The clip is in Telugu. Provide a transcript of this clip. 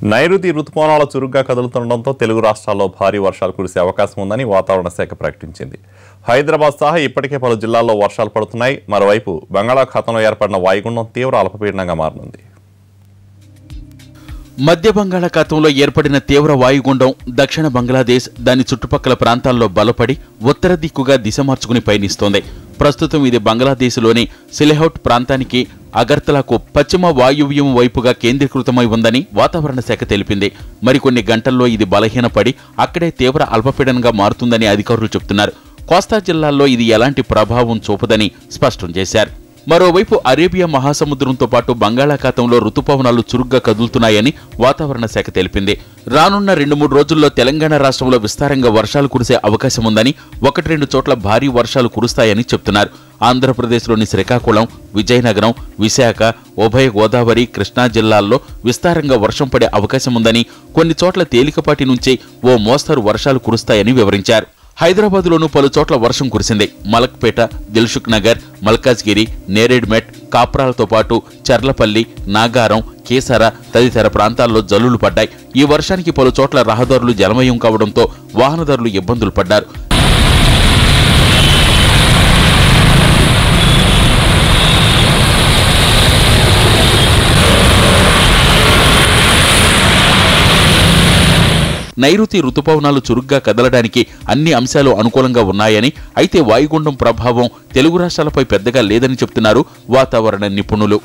నైరుతి రుతుపవనాలు చురుగ్గా కదులుతుండటంతో తెలుగు రాష్ట్రాల్లో భారీ వర్షాలు కురిసే అవకాశం ఉందని వాతావరణ శాఖ ప్రకటించింది. హైదరాబాద్ సహా ఇప్పటికే పలు జిల్లాల్లో వర్షాలు పడుతున్నాయి. మరోవైపు బంగాళాఖాతంలో ఏర్పడిన వాయుగుండం తీవ్ర అల్పపీడనంగా మారనుంది. మధ్య బంగాళాఖాతంలో ఏర్పడిన తీవ్ర వాయుగుండం దక్షిణ బంగ్లాదేశ్ దాని చుట్టుపక్కల ప్రాంతాల్లో బలపడి ఉత్తర దిక్కుగా దిశ మార్చుకుని పయనిస్తోంది. ప్రస్తుతం ఇది బంగ్లాదేశ్లోని సిలెహౌట్ ప్రాంతానికి అగర్తలాకు పశ్చిమ వాయువ్యం వైపుగా కేంద్రీకృతమై ఉందని వాతావరణ శాఖ తెలిపింది. మరికొన్ని గంటల్లో ఇది బలహీనపడి అక్కడే తీవ్ర అల్పపీడనంగా మారుతుందని అధికారులు చెబుతున్నారు. కోస్తా జిల్లాల్లో ఇది ఎలాంటి ప్రభావం చూపదని స్పష్టం చేశారు. మరోవైపు అరేబియా మహాసముద్రంతో పాటు బంగాళాఖాతంలో రుతుపవనాలు చురుగ్గా కదులుతున్నాయని వాతావరణ శాఖ తెలిపింది. రానున్న 2-3 రోజుల్లో తెలంగాణ రాష్ట్రంలో విస్తారంగా వర్షాలు కురిసే అవకాశం ఉందని, 1-2 చోట్ల భారీ వర్షాలు కురుస్తాయని చెబుతున్నారు. ఆంధ్రప్రదేశ్లోని శ్రీకాకుళం, విజయనగరం, విశాఖ, ఉభయ గోదావరి, కృష్ణా జిల్లాల్లో విస్తారంగా వర్షం పడే అవకాశం ఉందని, కొన్ని చోట్ల తేలికపాటి నుంచి ఓ మోస్తరు వర్షాలు కురుస్తాయని వివరించారు. హైదరాబాద్లోనూ పలు చోట్ల వర్షం కురిసింది. మలక్పేట, దిల్సుఖ్ నగర్, మల్కాజ్గిరి, నేరేడ్మెట్, కాప్రాలతో పాటు చర్లపల్లి, నాగారం, కేసర తదితర ప్రాంతాల్లో జల్లులు పడ్డాయి. ఈ వర్షానికి పలు చోట్ల రహదారులు జలమయం కావడంతో వాహనదారులు ఇబ్బందులు పడ్డారు. నైరుతి రుతుపవనాలు చురుగ్గా కదలడానికి అన్ని అంశాలు అనుకూలంగా ఉన్నాయని, అయితే వాయుగుండం ప్రభావం తెలుగు రాష్ట్రాలపై పెద్దగా లేదని చెబుతున్నారు వాతావరణ నిపుణులు.